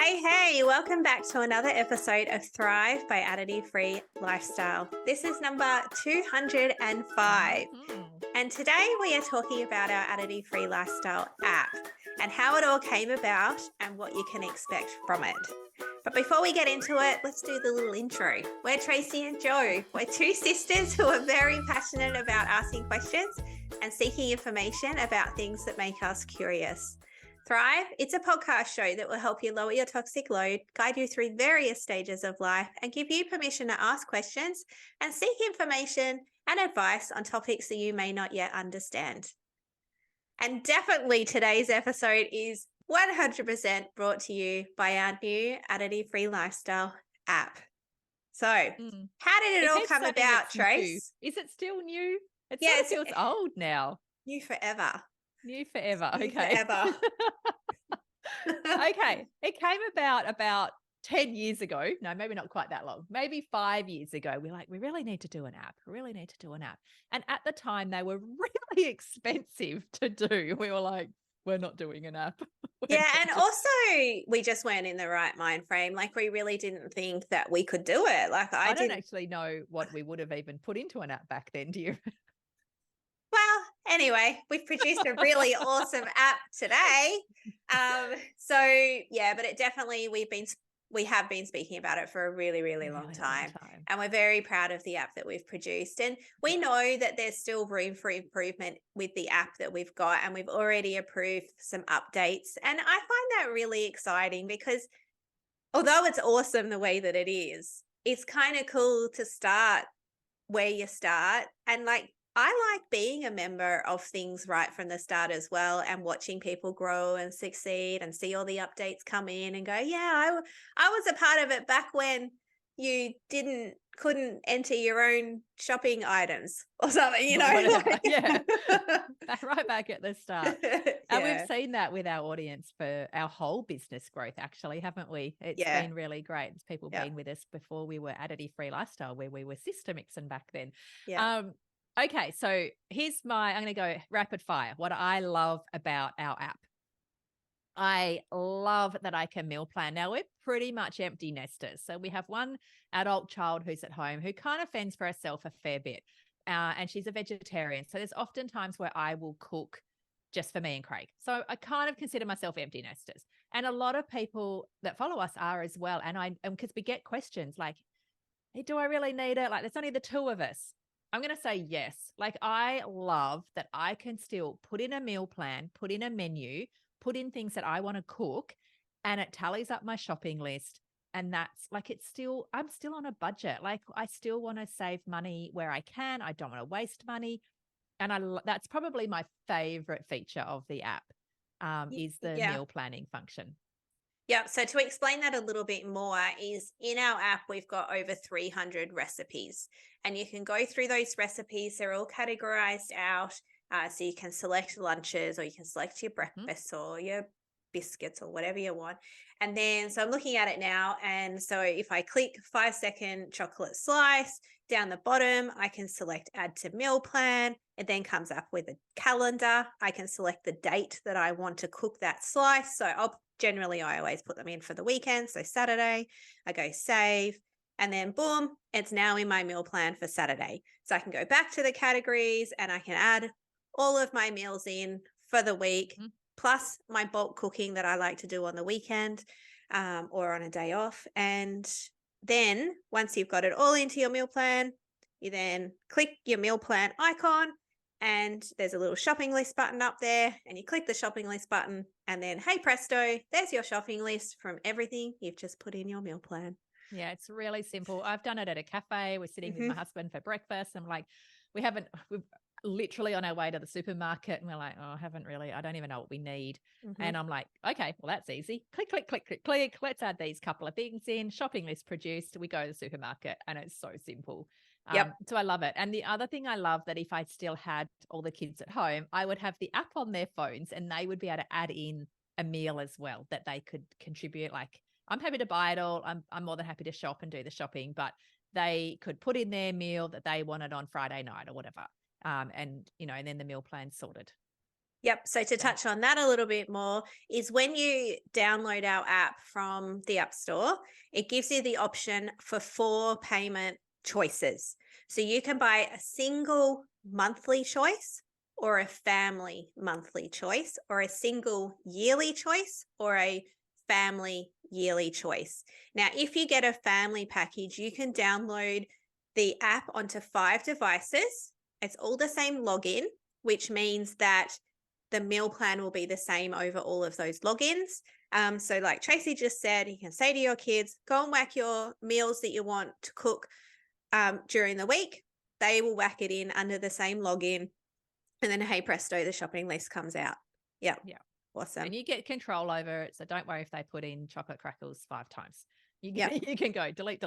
Hey, welcome back to another episode of Thrive by Additive-Free Lifestyle. This is number 205. And today we are talking about our Additive-Free Lifestyle app and how it all came about and what you can expect from it. But before we get into it, let's do the little intro. We're Tracy and Jo. We're two sisters who are very passionate about asking questions and seeking information about things that make us curious. Thrive, it's a podcast show that will help you lower your toxic load, guide you through various stages of life, and give you permission to ask questions and seek information and advice on topics that you may not yet understand. And definitely today's episode is 100% brought to you by our new Additive-Free Lifestyle app. So, how did it all come about, Trace? Is it still new? It feels old now. New forever. New forever. New okay. Forever. Okay. It came about 10 years ago. No, maybe not quite that long. Maybe 5 years ago. We're like, we really need to do an app. We really need to do an app. And at the time, they were really expensive to do. We were like, we're not doing an app. Yeah, and also we just weren't in the right mind frame. Like we really didn't think that we could do it. Like I don't actually know what we would have even put into an app back then, do you? Well, anyway, we've produced a really awesome app today. But it definitely, we have been speaking about it for a really, really long time. And we're very proud of the app that we've produced. And we know that there's still room for improvement with the app that we've got, and we've already approved some updates. And I find that really exciting because although it's awesome the way that it is, it's kind of cool to start where you start. And like, I like being a member of things right from the start as well, and watching people grow and succeed and see all the updates come in and go, yeah, I was a part of it back when you couldn't enter your own shopping items or something, you know? Yeah. Right back at the start. And we've seen that with our audience for our whole business growth, actually, haven't we? It's been really great. It's people being with us before we were Additive-Free Lifestyle, where we were sister mixing back then. Yeah. Okay, so I'm going to go rapid fire. What I love about our app. I love that I can meal plan. Now, we're pretty much empty nesters. So we have one adult child who's at home who kind of fends for herself a fair bit. And she's a vegetarian. So there's often times where I will cook just for me and Craig. So I kind of consider myself empty nesters. And a lot of people that follow us are as well. And because we get questions like, hey, do I really need it? Like, there's only the two of us. I'm going to say yes. Like, I love that I can still put in a meal plan, put in a menu, put in things that I want to cook, and it tallies up my shopping list. And that's like, I'm still on a budget. Like, I still want to save money where I can. I don't want to waste money. And that's probably my favorite feature of the app is the meal planning function. Yeah. So to explain that a little bit more is in our app, we've got over 300 recipes, and you can go through those recipes. They're all categorized out. So you can select lunches, or you can select your breakfast or your biscuits or whatever you want. And then, so I'm looking at it now. And so if I click 5-second chocolate slice down the bottom, I can select add to meal plan. It then comes up with a calendar. I can select the date that I want to cook that slice. So I always put them in for the weekend. So Saturday, I go save, and then boom, it's now in my meal plan for Saturday. So I can go back to the categories and I can add all of my meals in for the week, plus my bulk cooking that I like to do on the weekend or on a day off. And then once you've got it all into your meal plan, you then click your meal plan icon, and there's a little shopping list button up there, and you click the shopping list button, and then, hey presto, there's your shopping list from everything you've just put in your meal plan. Yeah, it's really simple. I've done it at a cafe. We're sitting with my husband for breakfast. I'm like, we're literally on our way to the supermarket, and we're like, I don't even know what we need. And I'm like, okay, well, that's easy. Click, click, click, click, click. Let's add these couple of things in. Shopping list produced. We go to the supermarket, and it's so simple. So I love it. And the other thing I love that if I still had all the kids at home, I would have the app on their phones, and they would be able to add in a meal as well that they could contribute. Like, I'm happy to buy it all. I'm more than happy to shop and do the shopping, but they could put in their meal that they wanted on Friday night or whatever. And then the meal plan's sorted. Yep. So to touch on that a little bit more is when you download our app from the App Store, it gives you the option for 4 payment choices. So you can buy a single monthly choice or a family monthly choice or a single yearly choice or a family yearly choice. Now, if you get a family package, you can download the app onto 5 devices. It's all the same login, which means that the meal plan will be the same over all of those logins. So like Tracy just said, you can say to your kids, go and whack your meals that you want to cook during the week. They will whack it in under the same login. And then, hey, presto, the shopping list comes out. Yeah. Yeah. Awesome. And you get control over it. So don't worry if they put in chocolate crackles 5 times. You can go delete.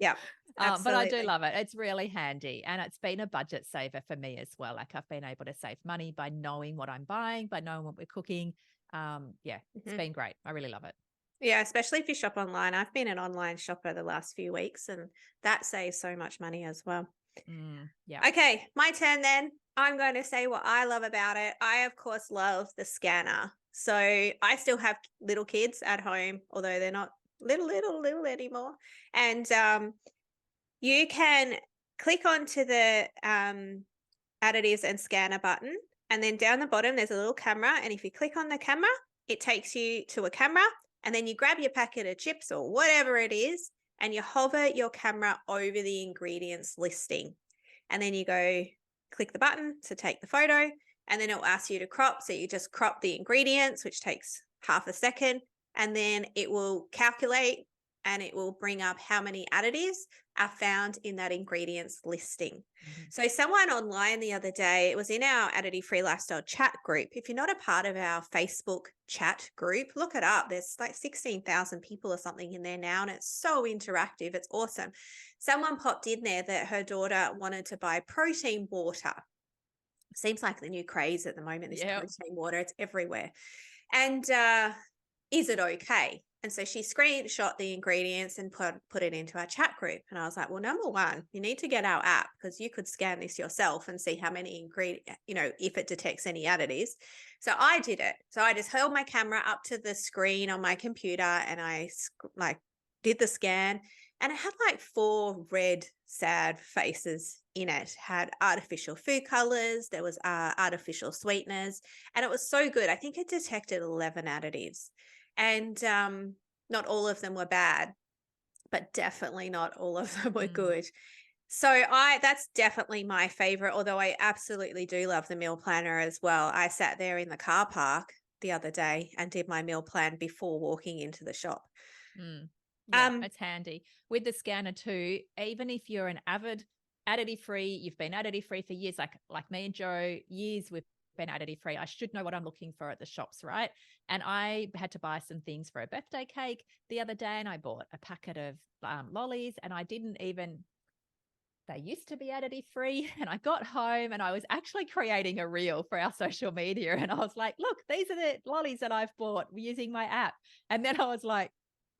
Yeah. But I do love it. It's really handy. And it's been a budget saver for me as well. Like I've been able to save money by knowing what I'm buying, by knowing what we're cooking. It's been great. I really love it. Yeah, especially if you shop online. I've been an online shopper the last few weeks, and that saves so much money as well. Yeah. Okay, my turn then. I'm going to say what I love about it. I, of course, love the scanner. So I still have little kids at home, although they're not little anymore. And you can click onto the additives and scanner button. And then down the bottom, there's a little camera. And if you click on the camera, it takes you to a camera. And then you grab your packet of chips or whatever it is, and you hover your camera over the ingredients listing. And then you go click the button to take the photo. And then it will ask you to crop. So you just crop the ingredients, which takes half a second. And then it will calculate and it will bring up how many additives are found in that ingredients listing. So someone online the other day, it was in our Additive-Free Lifestyle chat group. If you're not a part of our Facebook chat group, look it up. There's like 16,000 people or something in there now, and it's so interactive. It's awesome. Someone popped in there that her daughter wanted to buy protein water. Seems like the new craze at the moment, this protein water. It's everywhere. And is it okay? And so she screenshot the ingredients and put it into our chat group. And I was like, well, number one, you need to get our app because you could scan this yourself and see how many ingredients, if it detects any additives. So I did it. So I just held my camera up to the screen on my computer and I did the scan, and it had like 4 red, sad faces in it. Had artificial food colors. There was artificial sweeteners, and it was so good. I think it detected 11 additives. And not all of them were bad, but definitely not all of them were good. So that's definitely my favorite, although I absolutely do love the meal planner as well. I sat there in the car park the other day and did my meal plan before walking into the shop. It's handy. With the scanner too, even if you're an avid additive-free, you've been additive-free for years, like me and Joe, years we've been additive-free. I should know what I'm looking for at the shops, right? And I had to buy some things for a birthday cake the other day, and I bought a packet of lollies, and I didn't even, they used to be additive-free, and I got home and I was actually creating a reel for our social media, and I was like, look, these are the lollies that I've bought using my app. And then I was like,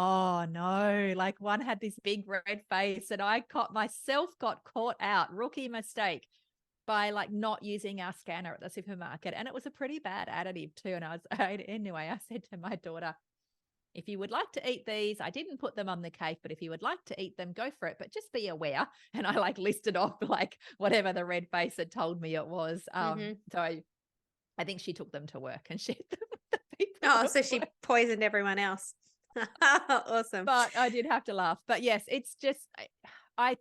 oh no, like one had this big red face, and I got caught out, rookie mistake, by like not using our scanner at the supermarket. And it was a pretty bad additive too. And anyway, I said to my daughter, if you would like to eat these, I didn't put them on the cake, but if you would like to eat them, go for it. But just be aware. And I like listed off like whatever the red face had told me it was. So I think she took them to work and shared them with the people. Oh, so she poisoned everyone else. Awesome. But I did have to laugh. But yes, it's just, I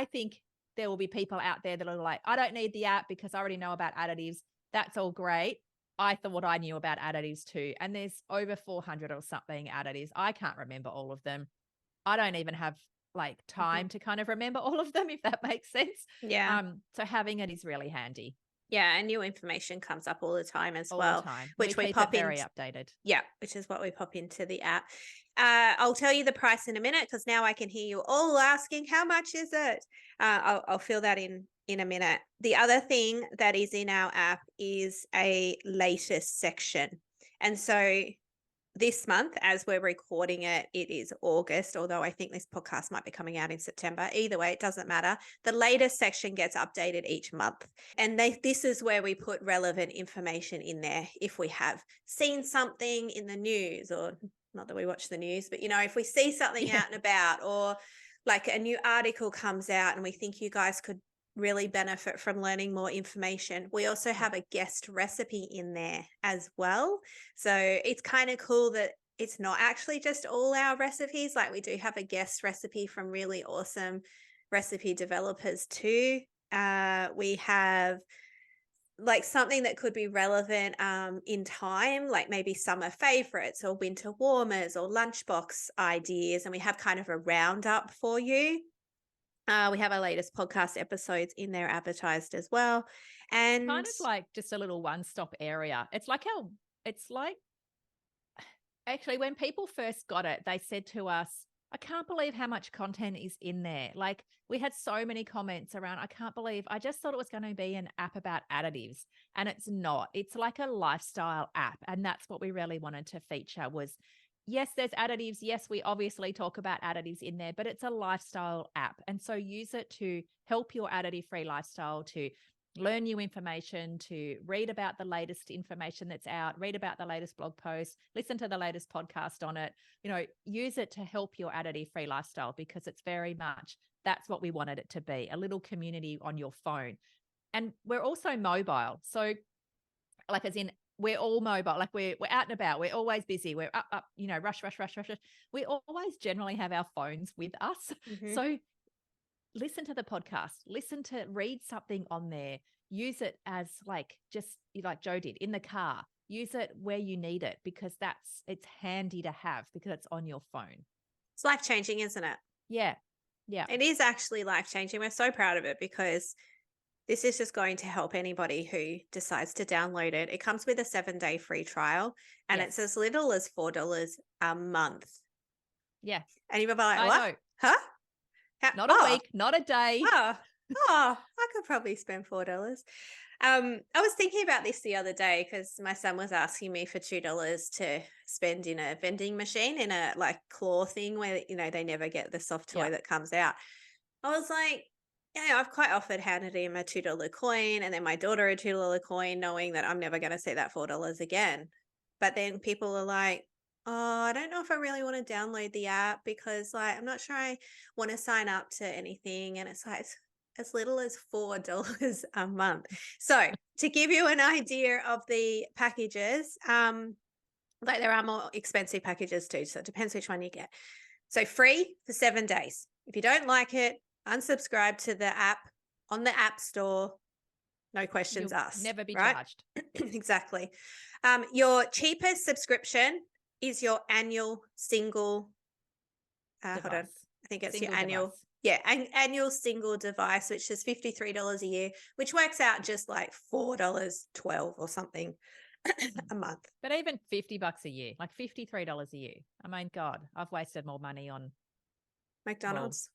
think there will be people out there that are like, I don't need the app because I already know about additives. That's all great. I thought I knew about additives too. And there's over 400 or something additives. I can't remember all of them. I don't even have like time to kind of remember all of them, if that makes sense. Yeah. So having it is really handy. Yeah, and new information comes up all the time as all well. The time. Which we keep pop it very updated. Yeah, which is what we pop into the app. I'll tell you the price in a minute because now I can hear you all asking, how much is it? I'll fill that in a minute. The other thing that is in our app is a latest section. And so this month, as we're recording it, it is August, although I think this podcast might be coming out in September. Either way, it doesn't matter. The latest section gets updated each month. And this is where we put relevant information in there. If we have seen something in the news, or not that we watch the news, but, if we see something out and about, or like a new article comes out and we think you guys could really benefit from learning more information. We also have a guest recipe in there as well. So it's kind of cool that it's not actually just all our recipes. Like, we do have a guest recipe from really awesome recipe developers too. We have like something that could be relevant in time, like maybe summer favorites or winter warmers or lunchbox ideas. And we have kind of a roundup for you. We have our latest podcast episodes in there advertised as well. And kind of like just a little one-stop area. It's like actually, when people first got it, they said to us, I can't believe how much content is in there. Like, we had so many comments around, I just thought it was going to be an app about additives, and it's not. It's like a lifestyle app. And that's what we really wanted to feature was, yes, there's additives. Yes, we obviously talk about additives in there, but it's a lifestyle app. And so use it to help your additive-free lifestyle, to learn new information, to read about the latest information that's out, read about the latest blog post, listen to the latest podcast on it, use it to help your additive-free lifestyle, because it's very much, that's what we wanted it to be, a little community on your phone. And we're also mobile. So like, as in, we're all mobile, like we're out and about, we're always busy, we're up, rush. We always generally have our phones with us. Mm-hmm. So listen to the podcast, read something on there, use it as just like Joe did in the car, use it where you need it, because it's handy to have because it's on your phone. It's life-changing, isn't it? Yeah. It is actually life-changing. We're so proud of it, because this is just going to help anybody who decides to download it. It comes with a 7-day free trial, and it's as little as $4 a month. Yeah. And you're like, what? I know. Huh? Not a week, not a day. I could probably spend $4. I was thinking about this the other day because my son was asking me for $2 to spend in a vending machine, in a like claw thing where, they never get the soft toy that comes out. I was like, I've quite often handed him a $2 coin and then my daughter a $2 coin, knowing that I'm never going to see that $4 again. But then people are like, oh, I don't know if I really want to download the app, because I'm not sure I want to sign up to anything. And it's like, as little as $4 a month. So to give you an idea of the packages, there are more expensive packages too. So it depends which one you get. So free for 7 days. If you don't like it, unsubscribe to the app on the App Store. No questions asked. Never be right? charged. Exactly. Your cheapest subscription is your annual single. Hold on. I think it's single your annual. Device. Yeah, annual single device, which is $53 a year, which works out just like $4.12 or something a month. But even $50 a year, like $53 a year. I mean, God, I've wasted more money on McDonald's.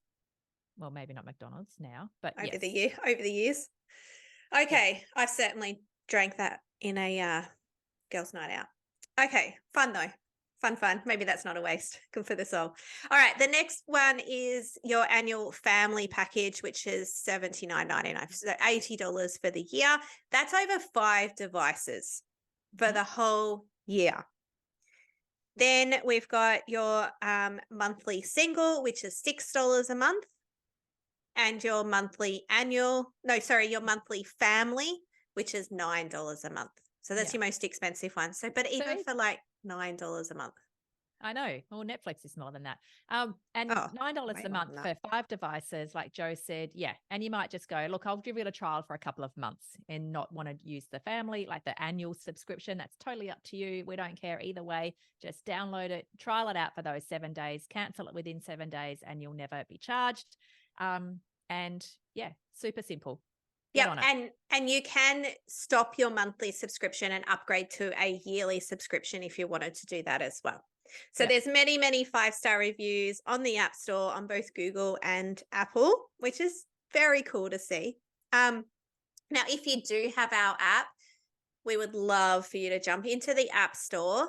Well, maybe not McDonald's now, but over the years. Okay, yeah. I've certainly drank that in a girls' night out. Okay, fun though. Fun. Maybe that's not a waste. Good for the soul. All right, the next one is your annual family package, which is $79.99. So $80 for the year. That's over 5 devices for the whole year. Then we've got your monthly single, which is $6 a month. And your monthly family, which is $9 a month. So that's your most expensive one. So, but even for like $9 a month. I know. Well, Netflix is more than that. And $9 a month for 5 devices, like Joe said. Yeah. And you might just go, look, I'll give it a trial for a couple of months and not want to use the family, like the annual subscription. That's totally up to you. We don't care either way. Just download it, trial it out for those 7 days, cancel it within 7 days, and you'll never be charged. And yeah, super simple. Yeah, and you can stop your monthly subscription and upgrade to a yearly subscription if you wanted to do that as well. So there's many 5-star reviews on the App Store on both Google and Apple, which is very cool to see. Now, if you do have our app, we would love for you to jump into the App Store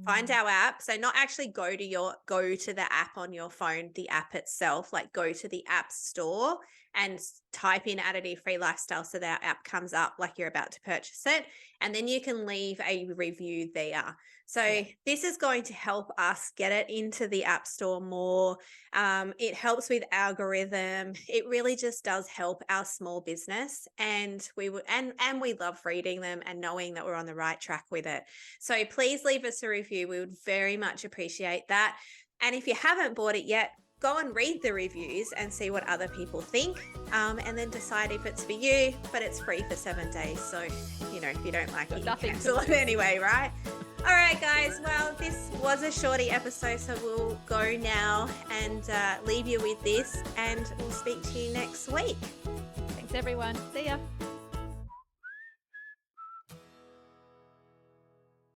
Find our app. So not actually go to the app on your phone, the app itself, like go to the app store and type in Additive-Free Lifestyle so that our app comes up like you're about to purchase it. And then you can leave a review there. So this is going to help us get it into the app store more. It helps with algorithm. It really just does help our small business. And we love reading them and knowing that we're on the right track with it. So please leave us a review. We would very much appreciate that. And if you haven't bought it yet, go and read the reviews and see what other people think, and then decide if it's for you. But it's free for 7 days. So, if you don't like it, you can cancel it anyway, right? All right, guys. Well, this was a shorty episode, so we'll go now and leave you with this, and we'll speak to you next week. Thanks, everyone. See ya.